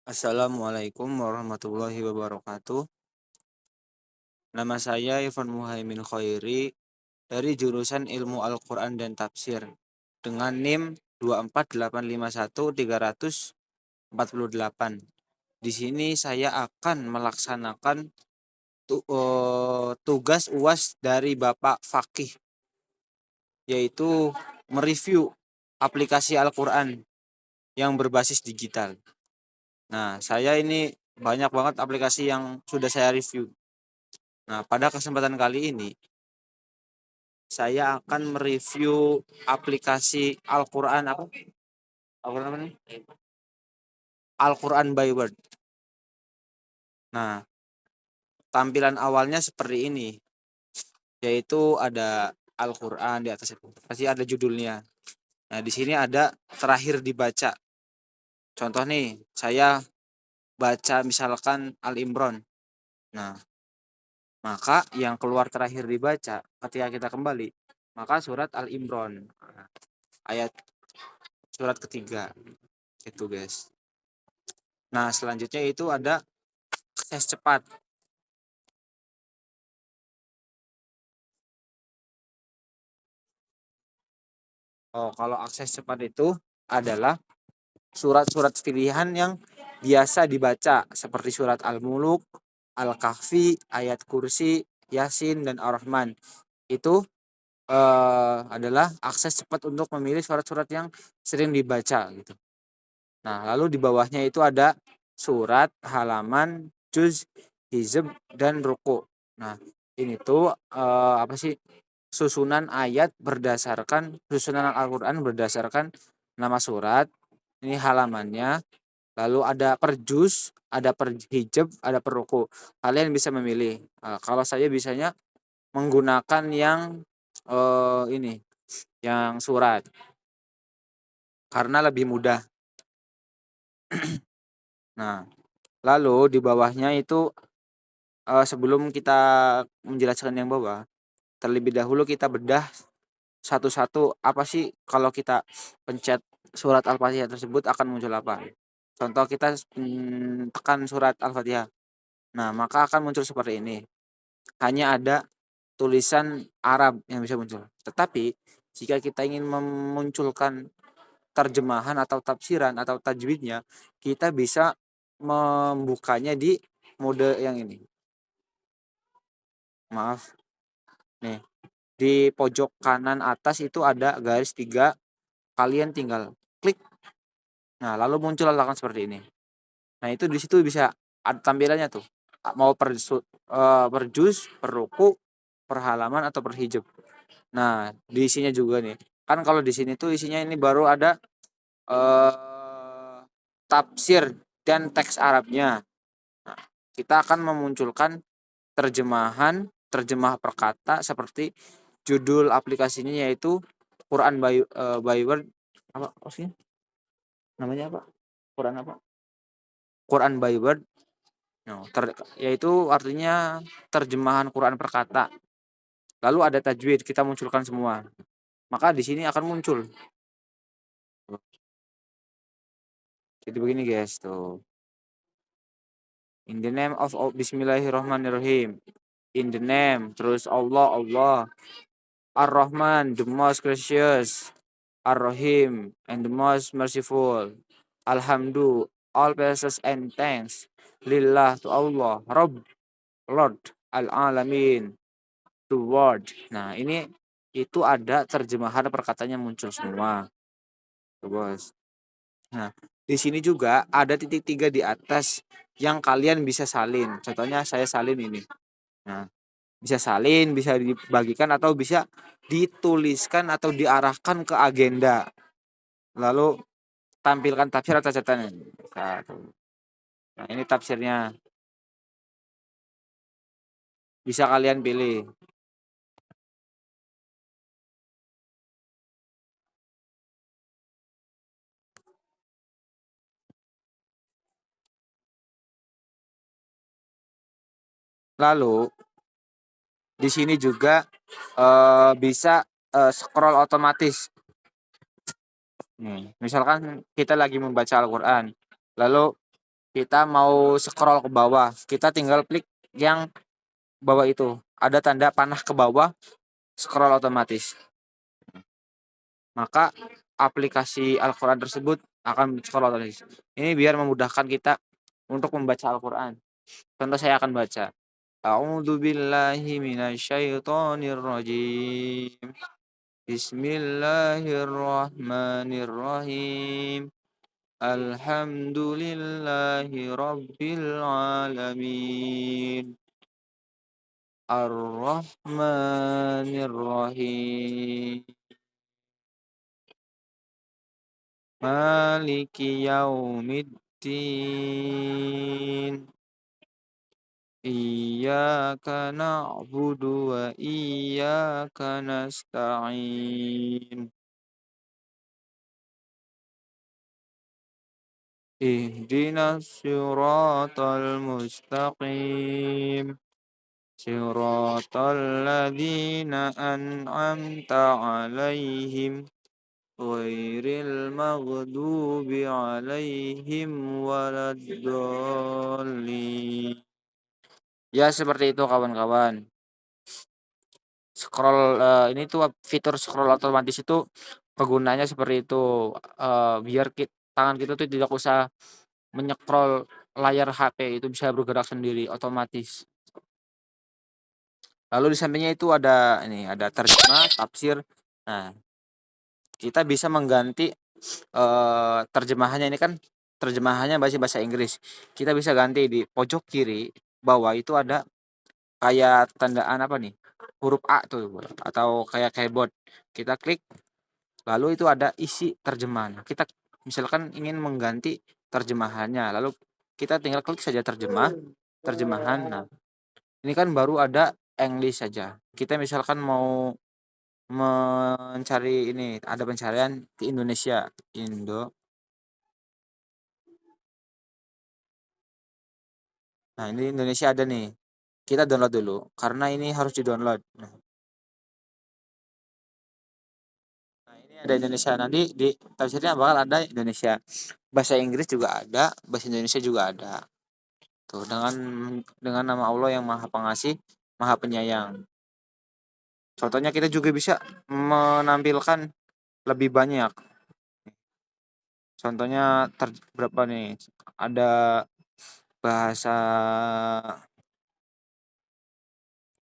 Assalamualaikum warahmatullahi wabarakatuh. Nama saya Ivan Muhaimin Khairi dari jurusan Ilmu Al-Quran dan Tafsir dengan NIM 248513048. Di sini saya akan melaksanakan tugas UAS dari Bapak Fakih, yaitu mereview aplikasi Al-Quran yang berbasis digital. Nah, saya ini banyak banget aplikasi yang sudah saya review. Nah, pada kesempatan kali ini saya akan mereview aplikasi Al-Qur'an apa? Al-Qur'an apa nih? Al-Qur'an by Word. Nah, tampilan awalnya seperti ini, yaitu ada Al-Qur'an di atas itu. Pasti ada judulnya. Nah, di sini ada terakhir dibaca. Contoh nih, saya baca misalkan Al-Imran. Nah, maka yang keluar terakhir dibaca ketika kita kembali, maka surat Al-Imran. Nah, ayat surat ketiga. Itu, guys. Nah, selanjutnya itu ada akses cepat. Oh, kalau akses cepat itu adalah surat-surat pilihan yang biasa dibaca seperti surat Al-Muluk, Al-Kahfi, Ayat Kursi, Yasin, dan Ar-Rahman. Itu adalah akses cepat untuk memilih surat-surat yang sering dibaca gitu. Nah, lalu di bawahnya itu ada surat, halaman, juz, hizb, dan ruku. Nah, ini tuh apa sih? Susunan Al-Qur'an berdasarkan nama surat, ini halamannya, lalu ada per juz, ada per hijab, ada per ruku. Kalian bisa memilih. Kalau saya biasanya menggunakan yang ini, yang surat karena lebih mudah. Nah, lalu di bawahnya itu sebelum kita menjelaskan yang bawah, terlebih dahulu kita bedah satu-satu apa sih kalau kita pencet surat Al-Fatihah tersebut akan muncul apa. Contoh kita tekan surat Al-Fatihah. Nah, maka akan muncul seperti ini. Hanya ada tulisan Arab yang bisa muncul. Tetapi jika kita ingin memunculkan terjemahan atau tafsiran atau tajwidnya, kita bisa membukanya di mode yang ini. Maaf. Nih, di pojok kanan atas itu ada garis 3. Kalian tinggal klik. Nah, lalu muncul akan seperti ini. Nah, itu di situ bisa ada tampilannya tuh. Mau per juz, per ruku, per halaman atau per hijab. Nah, di isinya juga nih. Kan kalau di sini tuh isinya ini baru ada eh tafsir dan teks Arabnya. Nah, kita akan memunculkan terjemah perkata seperti judul aplikasinya yaitu Quran by Word, apa sih namanya apa? Quran apa? Quran by Word. No, yaitu artinya terjemahan Quran perkata. Lalu ada tajwid, kita munculkan semua. Maka di sini akan muncul. Jadi begini guys tuh. In the name of Bismillahirrahmanirrahim. In the name, terus Allah. Ar-Rahman, the most gracious. Ar-Rahim, and the most merciful. Alhamdulillah, all praises and thanks. Lillah, to Allah. Rabb, Lord, Al-Alamin, the word. Nah, ini itu ada terjemahan perkataannya muncul semua. Tuh, bos. Nah, di sini juga ada titik 3 di atas yang kalian bisa salin. Contohnya saya salin ini. Nah, bisa salin, bisa dibagikan atau bisa dituliskan atau diarahkan ke agenda. Lalu tampilkan tafsir atau catatan. Nah, ini tafsirnya. Bisa kalian pilih. Lalu di sini juga bisa scroll otomatis. Nih, misalkan kita lagi membaca Al-Qur'an. Lalu kita mau scroll ke bawah, kita tinggal klik yang bawah itu. Ada tanda panah ke bawah, scroll otomatis. Maka aplikasi Al-Qur'an tersebut akan scroll otomatis. Ini biar memudahkan kita untuk membaca Al-Qur'an. Contoh saya akan baca. A'udzu billahi minasyaitonir rajim. Bismillahirrahmanirrahim. Alhamdulillahi rabbil alamin. Ar-Rahmanir-Rahim. Maliki yaumiddin. Iyyaka na'budu wa iyyaka nasta'in. Ihdinas siratal mustaqim. Siratal ladzina an'amta 'alaihim ghairil maghdubi 'alaihim waladdallin. Ya seperti itu kawan-kawan. Ini tuh fitur scroll otomatis itu kegunaannya seperti itu, biar tangan kita tuh tidak usah menyekrol layar HP, itu bisa bergerak sendiri otomatis. Lalu di sampingnya itu ada ini, ada terjemah, tafsir. Nah, kita bisa mengganti, terjemahannya ini kan terjemahannya bahasa bahasa Inggris. Kita bisa ganti di pojok kiri bawah itu ada kayak tandaan apa nih, huruf A tuh atau kayak keyboard. Kita klik, lalu itu ada isi terjemahan. Kita misalkan ingin mengganti terjemahannya, lalu kita tinggal klik saja terjemahan. Nah, ini kan baru ada English saja. Kita misalkan mau mencari ini, ada pencarian ke Indonesia, Nah, ini Indonesia ada nih. Kita download dulu karena ini harus di-download. Nah, ini ada Indonesia. Nanti di tafsirnya bakal ada Indonesia. Bahasa Inggris juga ada, bahasa Indonesia juga ada. Tuh, dengan nama Allah yang Maha Pengasih, Maha Penyayang. Contohnya kita juga bisa menampilkan lebih banyak. Contohnya berapa nih? Ada bahasa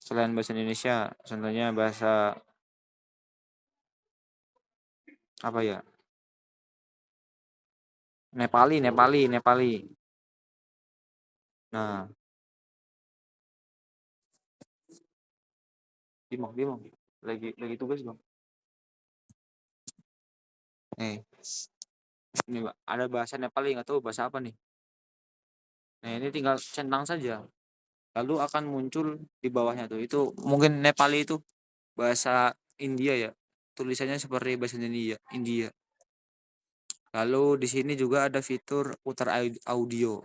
selain bahasa Indonesia, contohnya bahasa apa ya? Nepali. Nah, Bimo. Lagi tugas, Bang. Eh, ini Mbak, ada bahasa Nepali nggak tahu bahasa apa nih. Nah, ini tinggal centang saja. Lalu akan muncul di bawahnya tuh. Itu mungkin Nepali itu bahasa India ya. Tulisannya seperti bahasa India. Lalu di sini juga ada fitur putar audio.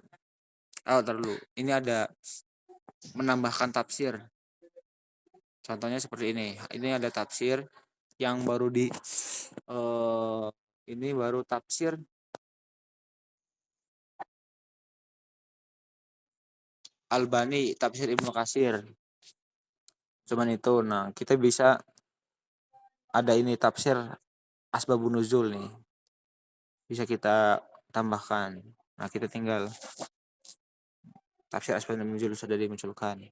Oh, dulu. Ini ada menambahkan tafsir. Contohnya seperti ini. Ini ada tafsir yang baru eh ini baru tafsir Albani, tafsir Ibnu Katsir. Cuman itu. Nah, kita bisa ada ini tafsir Asbabun Nuzul nih. Bisa kita tambahkan. Nah, kita tinggal tafsir Asbabun Nuzul sudah dimunculkan.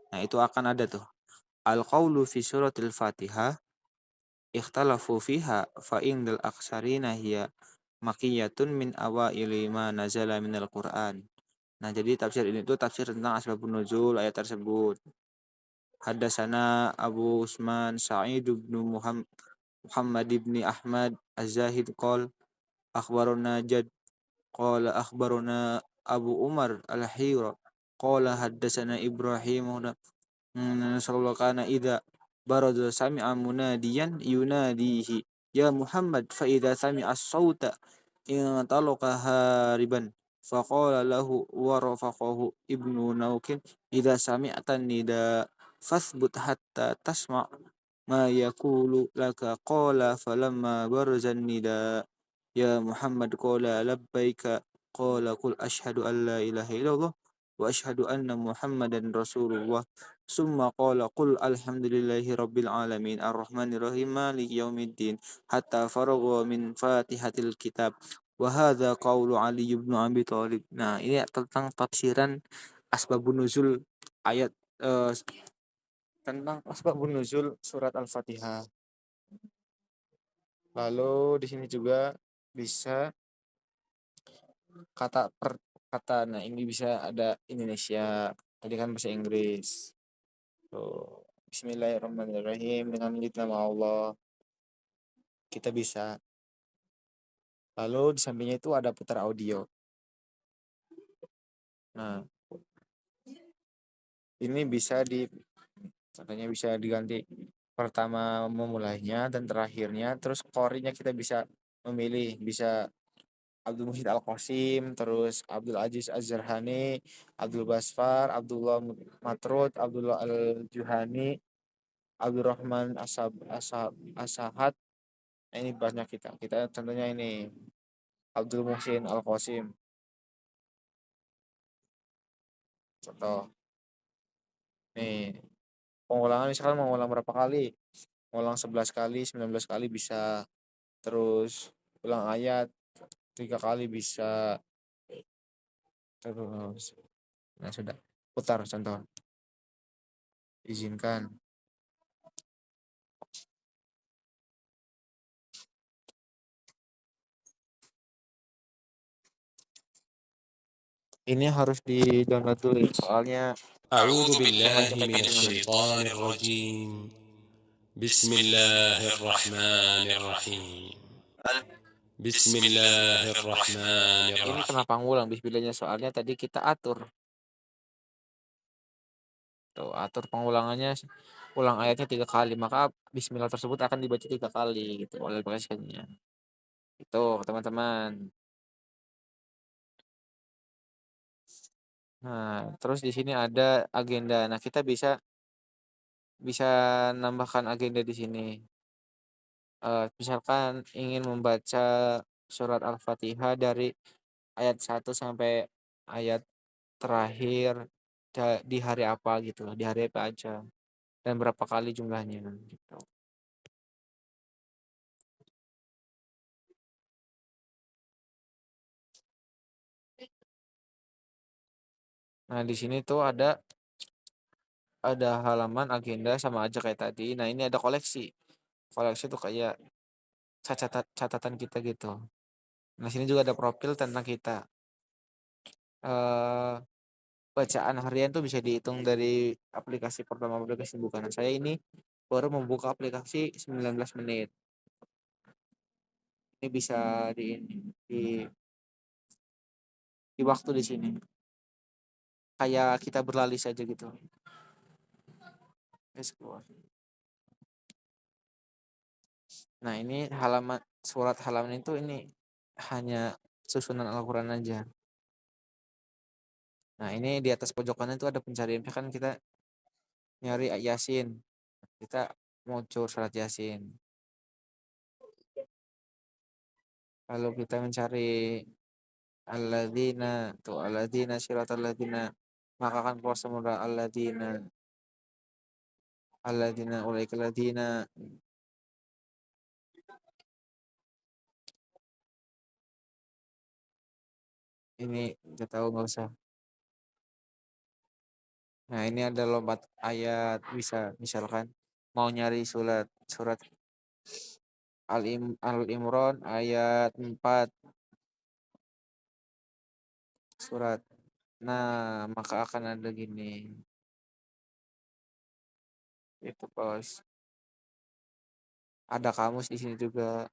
Nah, itu akan ada tuh. Al-qaulu fi suratil Fatihah ikhtalafu fiha fa indal aksarina hiya makiyatun min awaili ma nazala minal Qur'an. Nah, jadi tafsir ini tuh tafsir tentang asbabun nuzul ayat tersebut. Haddatsana Abu Usman Sa'id bin Muhammad ibn Ahmad Az-Zahid qol akhbarana Jad qala akhbarana Abu Umar Al-Hira qala haddatsana Ibrahim sallallahu kana idza barada sami'a munadiyan yunadihi ya Muhammad fa idza sami'a as-sauta in talaqa hariban faqala lahu wa rafaqahu ibnu naukin idza sami'ta nida fasbut hatta tasma' ma yaqulu laka qala falamma barazan nida ya Muhammad qala labbaika qala qul asyhadu an la ilaha illallah wa asyhadu anna Muhammadan Rasulullah. Summa qala qul alhamdulillahi rabbil alamin arrahmanir rahim maliki yaumiddin hatta faragha min Fatihatil kitab. Wa hadza qaulu Ali bin Abi Thalib. Nah, ini tentang tafsiran asbabun nuzul ayat eh, tentang asbabun nuzul surat Al-Fatihah. Lalu di sini juga bisa kata per kata. Nah, ini bisa ada Indonesia. Tadi kan bahasa Inggris. Tuh. Bismillahirrahmanirrahim dengan menyebut nama Allah kita bisa. Lalu di sampingnya itu ada putar audio. Nah, ini bisa katanya bisa diganti pertama memulainya dan terakhirnya. Terus core-nya kita bisa memilih, bisa Abdul Muhyidd Al-Qasim, terus Abdul Aziz Az-Zarhani, Abdul Basfar, Abdullah Matrud, Abdullah Al-Juhani, Abdurrahman Asahat. Nah, ini banyak kita contohnya ini Abdul Muhsin Al-Qasim. Contoh nih, pengulangan misalkan mau ulang berapa kali? Mau ulang 11 kali, 19 kali bisa. Terus ulang ayat 3 kali bisa. Terus nah sudah. Putar contoh. Izinkan. Ini harus di-download dulu soalnya أعوذ بالله mengajak من الشيطان الرجيم. بسم الله الرحمن الرحيم. بسم الله الرحمن ini الرحيم. kenapa ngulang bismillahnya soalnya tadi kita atur. Tuh, atur pengulangannya ulang ayatnya 3 kali, maka bismillah tersebut akan dibaca 3 kali gitu oleh aplikasinya. Itu teman-teman. Nah, terus di sini ada agenda. Nah, kita bisa bisa nambahkan agenda di sini. Misalkan ingin membaca surat Al-Fatihah dari ayat 1 sampai ayat terakhir di hari apa gitu, di hari apa aja dan berapa kali jumlahnya gitu. Nah, di sini tuh ada halaman agenda sama aja kayak tadi. Nah, ini ada koleksi. Koleksi tuh kayak catatan kita gitu. Nah, sini juga ada profil tentang kita. Eh Bacaan harian tuh bisa dihitung dari aplikasi pertama aplikasi bukan. Nah, saya ini baru membuka aplikasi 19 menit. Ini bisa di waktu di sini. Kayak kita berlari saja gitu. Let's go. Nah, ini surat halaman itu ini hanya susunan Al-Qur'an aja. Nah, ini di atas pojok kanan itu ada pencarian. Kan kita nyari Yasin. Kita mau cur surat Yasin. Lalu kita mencari alladzina tuh alladzina siratal ladzina, maka akan keluar semua alladzina ulaikal ladzina. Ini nggak tahu, nggak usah. Nah, ini ada lompat ayat, bisa misalkan mau nyari surat Al-Imran ayat 4 surat. Nah, maka akan ada gini. Itu bos. Ada kamus di sini juga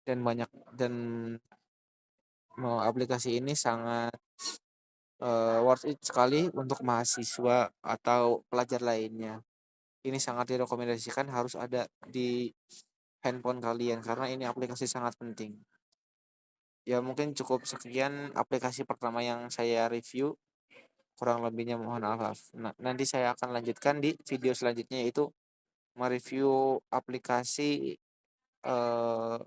dan banyak dan mau aplikasi ini sangat worth it sekali untuk mahasiswa atau pelajar lainnya. Ini sangat direkomendasikan harus ada di handphone kalian karena ini aplikasi sangat penting. Ya mungkin cukup sekian aplikasi pertama yang saya review. Kurang lebihnya mohon maaf. Nah, nanti saya akan lanjutkan di video selanjutnya yaitu mereview aplikasi eh,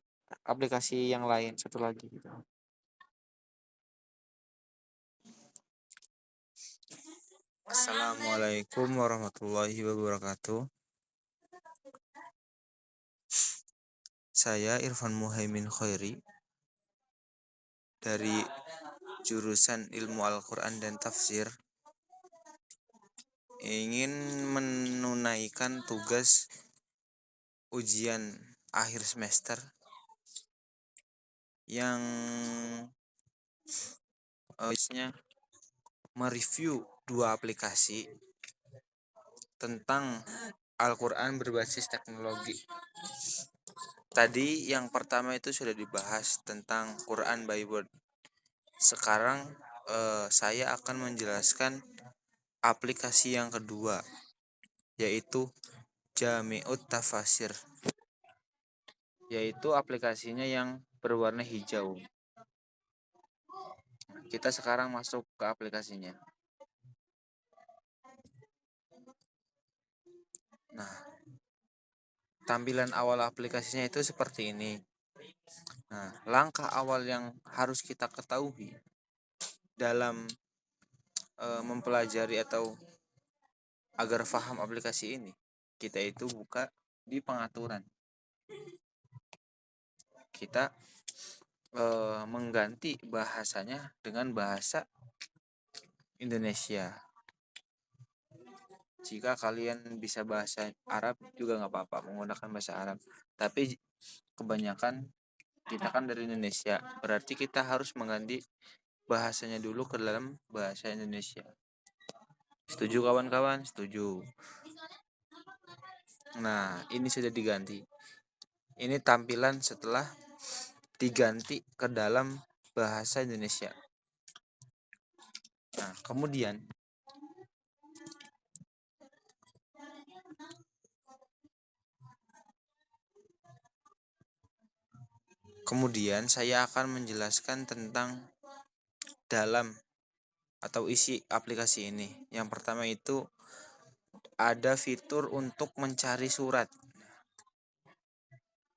aplikasi yang lain satu lagi gitu. Assalamualaikum warahmatullahi wabarakatuh. Saya Irfan Muhaimin Khairi dari jurusan Ilmu Al-Quran dan Tafsir ingin menunaikan tugas ujian akhir semester yang mereview dua aplikasi tentang Al-Quran berbasis teknologi. Tadi yang pertama itu sudah dibahas tentang Quran by Word. Sekarang saya akan menjelaskan aplikasi yang kedua, yaitu Jami'ut Tafasir, yaitu aplikasinya yang berwarna hijau. Kita sekarang masuk ke aplikasinya. Nah, tampilan awal aplikasinya itu seperti ini. Nah, langkah awal yang harus kita ketahui dalam mempelajari atau agar paham aplikasi ini, kita itu buka di pengaturan. Kita mengganti bahasanya dengan bahasa Indonesia. Jika kalian bisa bahasa Arab juga nggak apa-apa, menggunakan bahasa Arab. Tapi kebanyakan kita kan dari Indonesia, berarti kita harus mengganti bahasanya dulu ke dalam bahasa Indonesia. Setuju kawan-kawan? Setuju. Nah, ini sudah diganti. Ini tampilan setelah diganti ke dalam bahasa Indonesia. Nah, kemudian saya akan menjelaskan tentang dalam atau isi aplikasi ini. Yang pertama itu ada fitur untuk mencari surat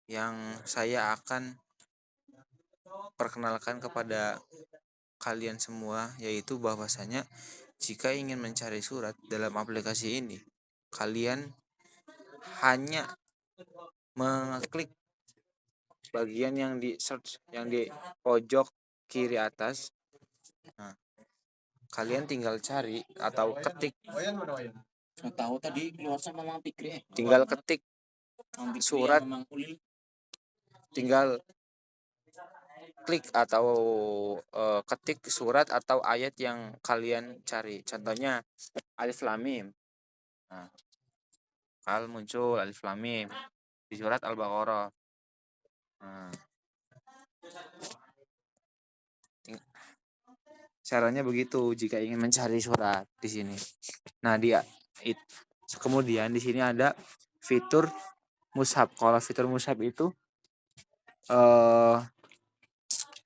yang saya akan perkenalkan kepada kalian semua, yaitu bahwasanya jika ingin mencari surat dalam aplikasi ini, kalian hanya mengklik bagian yang di search, yang di pojok kiri atas. Nah, kalian tinggal cari atau ketik. Tahu tadi keluar sama Mang Pikri. Tinggal ketik surat, tinggal klik atau ketik surat atau ayat yang kalian cari. Contohnya Alif Lam Mim. Nah, kalau muncul Alif Lam Mim di surat Al-Baqarah. Nah, caranya begitu jika ingin mencari surat di sini. Nah, kemudian di sini ada fitur mushaf. Kalau fitur mushaf itu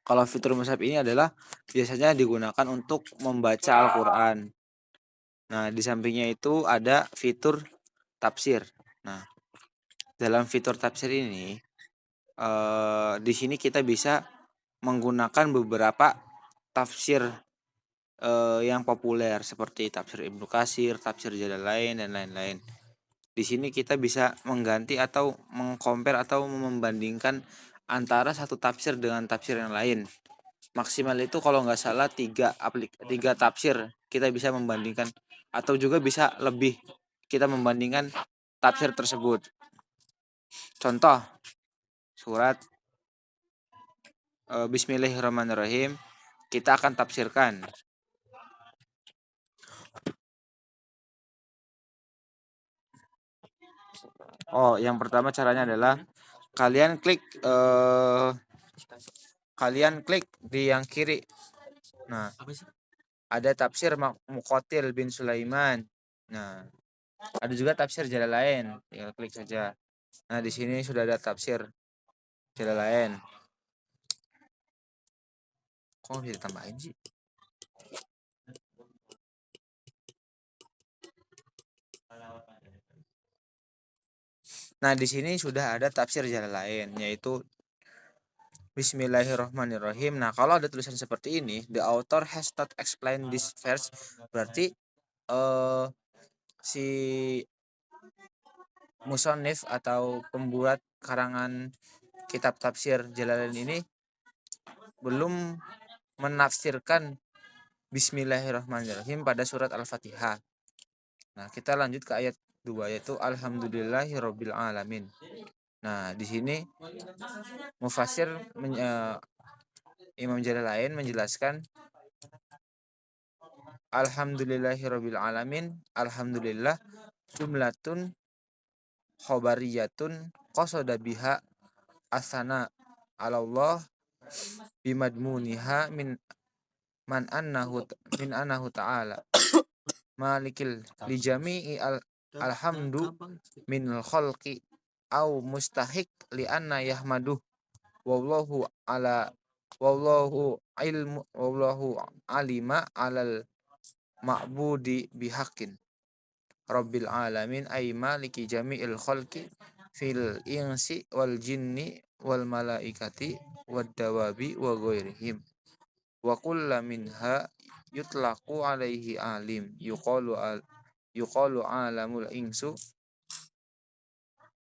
kalau fitur mushaf ini adalah biasanya digunakan untuk membaca Al-Qur'an. Nah, di sampingnya itu ada fitur tafsir. Nah, dalam fitur tafsir ini di sini kita bisa menggunakan beberapa tafsir yang populer seperti tafsir Ibnu Katsir, tafsir Jalalain dan lain-lain. Di sini kita bisa mengganti atau mengcompare atau membandingkan antara satu tafsir dengan tafsir yang lain. Maksimal itu kalau nggak salah 3 tafsir kita bisa membandingkan, atau juga bisa lebih kita membandingkan tafsir tersebut. Contoh surat Bismillahirrahmanirrahim kita akan tafsirkan. Yang pertama caranya adalah kalian klik di yang kiri. Nah, ada tafsir Muqatil bin Sulaiman. Nah, ada juga tafsir Jalalain. Tinggal klik saja. Nah, di sini sudah ada tafsir Jalalain. Kok bisa ditambahin sih? Nah, di sini sudah ada tafsir Jalalain, yaitu Bismillahirrahmanirrahim. Nah, kalau ada tulisan seperti ini, the author has not explained this verse, berarti eh si musonif atau pembuat karangan kitab tafsir Jalalain ini belum menafsirkan Bismillahirrahmanirrahim pada surat Al-Fatihah. Nah, kita lanjut ke ayat 2 yaitu Alhamdulillahirabbil alamin. Nah, di sini mufasir Imam Jalalain menjelaskan Alhamdulillahirabbil alamin, alhamdulillah jumlatun khobariyatun qasada biha asana Allah bimadmuniha min annahu ta'ala malikil li jami'i alhamdu minal khalqi au mustahiq li anna yahmaduh wallahu ala wallahu alima alal ma'budi bihaqqin rabbil alamin ay maliki jami'il khalqi fil insi wal jinni wal malaikati wad dawabi wa ghairihim wa kullu minha yutlaqu alaihi alim yuqalu alamul insu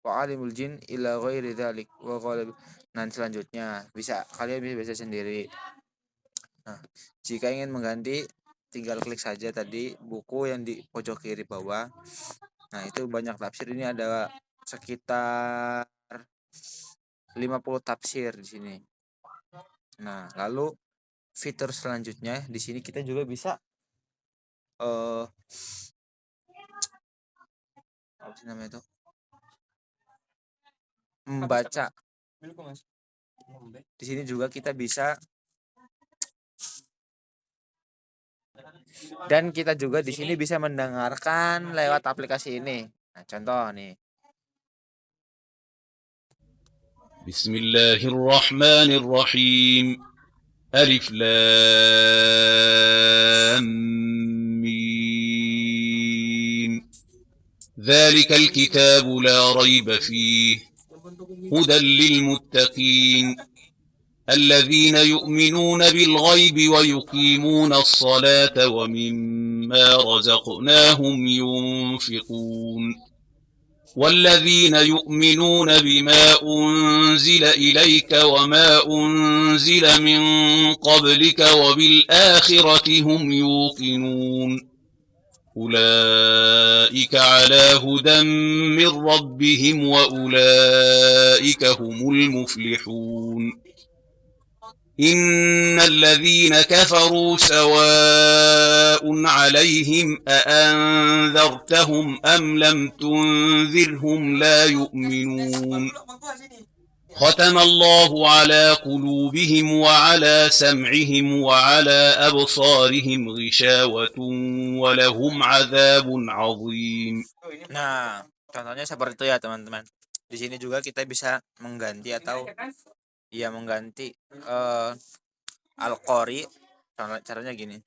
wa alimul jin ila ghairi dzalik wa qala. Nah, selanjutnya kalian bisa baca sendiri. Nah, jika ingin mengganti tinggal klik saja tadi buku yang di pojok kiri bawah. Nah, itu banyak tafsir, ini ada sekitar 50 tafsir di sini. Nah, lalu fitur selanjutnya di sini kita juga bisa apa sih namanya itu? Membaca. Di sini juga kita bisa dan kita juga di sini bisa mendengarkan lewat aplikasi ini. Nah, contoh nih. Bismillahirrahmanirrahim. Alif Lam Mim. ذلك الكتاب لا ريب فيه هدى للمتقين الذين يؤمنون بالغيب ويقيمون الصلاة ومما رزقناهم ينفقون والذين يؤمنون بما أنزل إليك وما أنزل من قبلك وبالآخرة هم يوقنون أولئك على هدى من ربهم وأولئك هم المفلحون إن الذين كفروا سواء عليهم أأنذرتهم أم لم تنذرهم لا يؤمنون ختم الله على قلوبهم وعلى سمعهم وعلى أبصارهم غشاوة ولهم عذاب عظيم. Nah, contohnya seperti itu ya teman-teman. Di sini juga kita bisa mengganti Al-Qari. Caranya gini.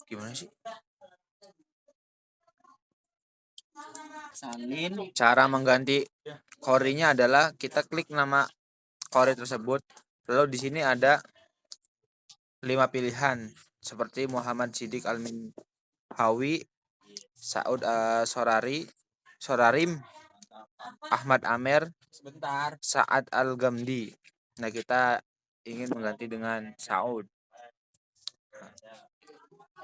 Gimana sih? Cara mengganti qorinya adalah kita klik nama qori tersebut. Lalu di sini ada 5 pilihan seperti Muhammad Siddiq Al-Minhawi, Saud Sorarim, Ahmad Amer, Sa'ad Al-Gamdi. Nah, kita ingin mengganti dengan Saud,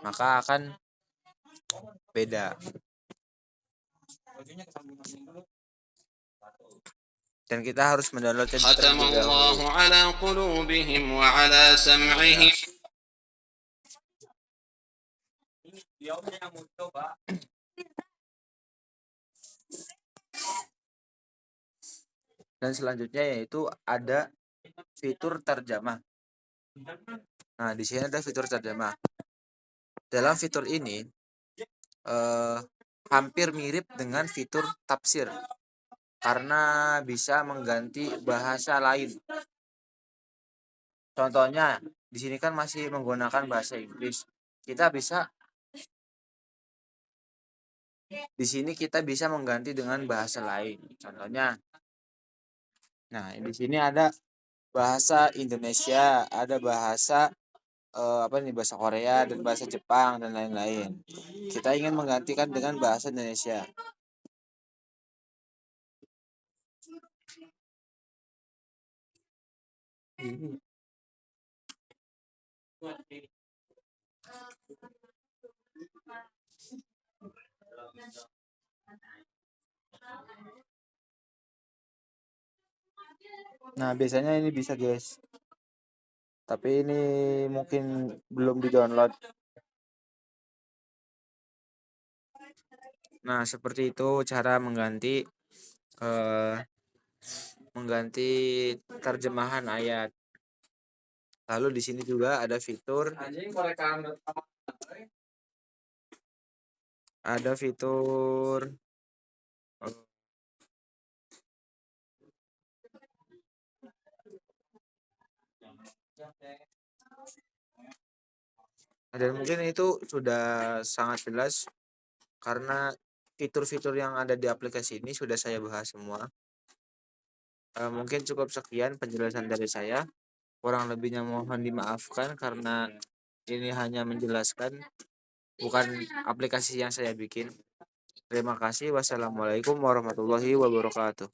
maka akan beda. Dan kita harus mendownload terlebih dahulu. ala qulubihim wa ala sam'ihim. Dan selanjutnya yaitu ada fitur terjemah. Nah, di sini ada fitur terjemah. Dalam fitur ini hampir mirip dengan fitur tafsir karena bisa mengganti bahasa lain. Contohnya, di sini kan masih menggunakan bahasa Inggris. Di sini kita bisa mengganti dengan bahasa lain. Contohnya, nah di sini ada bahasa Indonesia, ada bahasa apa nih, bahasa Korea dan bahasa Jepang dan lain-lain. Kita ingin menggantikan dengan bahasa Indonesia. Nah, biasanya ini bisa, guys. Tapi ini mungkin belum di-download. Nah, seperti itu cara eh, mengganti terjemahan ayat. Lalu di sini juga ada fitur eh, dan mungkin itu sudah sangat jelas karena fitur-fitur yang ada di aplikasi ini sudah saya bahas semua. Mungkin cukup sekian penjelasan dari saya. Kurang lebihnya mohon dimaafkan karena ini hanya menjelaskan, bukan aplikasi yang saya bikin. Terima kasih. Wassalamualaikum warahmatullahi wabarakatuh.